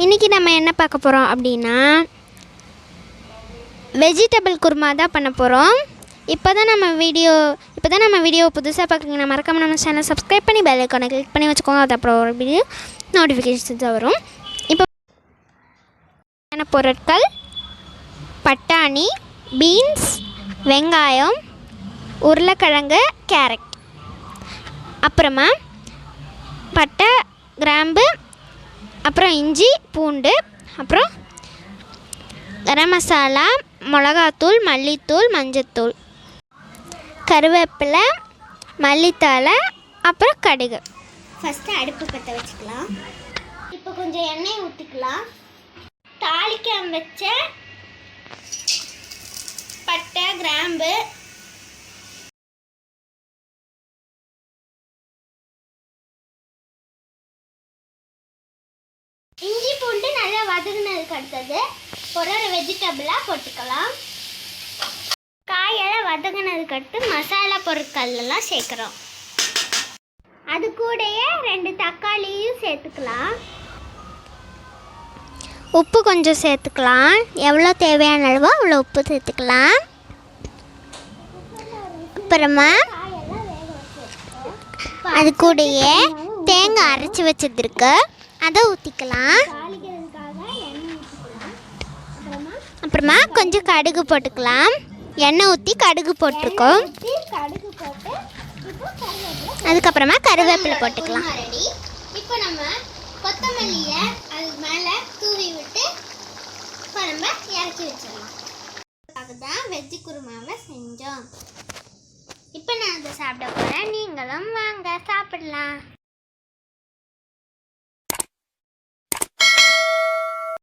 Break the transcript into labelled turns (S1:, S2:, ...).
S1: இன்றைக்கி நம்ம என்ன பார்க்க போகிறோம் அப்படின்னா வெஜிடபிள் குருமா தான் பண்ண போகிறோம். இப்போ தான் நம்ம வீடியோ புதுசாக பார்க்குறீங்கன்னா மறக்காமல் நம்ம சேனல் சப்ஸ்கிரைப் பண்ணி பெல் ஐகானை கிளிக் பண்ணி வச்சுக்கோங்க. அது அப்புறம் ஒரு வீடியோ நோட்டிஃபிகேஷன்ஸ் வரும். இப்போ என்ன பொருட்கள்: பட்டாணி, பீன்ஸ், வெங்காயம், உருளைக்கிழங்கு, கேரட், அப்புறமா பட்டை, கிராம்பு, அப்புறம் இஞ்சி, பூண்டு, அப்புறம் கரம் மசாலா, மிளகாத்தூள், மல்லித்தூள், மஞ்சத்தூள், கருவேப்பிலை, மல்லித்தழை, அப்புறம் கடுகு. ஃபஸ்ட்டு அடுப்பு பற்ற வச்சுக்கலாம். இப்போ கொஞ்சம் எண்ணெய் ஊற்றிக்கலாம். தாளிக்க வச்ச பட்டை, கிராம்பு, இஞ்சி, பூண்டு நல்லா வதங்கினதுக்கு அடுத்தது ஒரு வெஜிடபிளாக போட்டுக்கலாம். காயெல்லாம் வதங்கினதுக்கு அடுத்து மசாலா பொருட்கள்லாம் சேர்க்குறோம். அது கூடயே 2 தக்காளியும் சேர்த்துக்கலாம். உப்பு கொஞ்சம் சேர்த்துக்கலாம். எவ்வளோ தேவையான அளவோ அவ்வளோ உப்பு சேர்த்துக்கலாம். அப்புறமா அது கூடயே தேங்காய் அரைச்சி வச்சதுருக்கு அதை ஊற்றிக்கலாம். அப்புறமா கொஞ்சம் கடுகு போட்டுக்கலாம். எண்ணெய் ஊற்றி கடுகு போட்டிருக்கோம். அதுக்கப்புறமா கருவேப்பிலை போட்டுக்கலாம். இப்போ நம்ம கொத்தமல்லியை அது மேலே தூவி விட்டு இப்போ நம்ம இறக்கி வச்சிடலாம். அதுதான் வெஜ்ஜு குருமாவை செஞ்சோம். இப்போ நான் அதை சாப்பிட போகிறேன். நீங்களும் வாங்க சாப்பிடலாம்.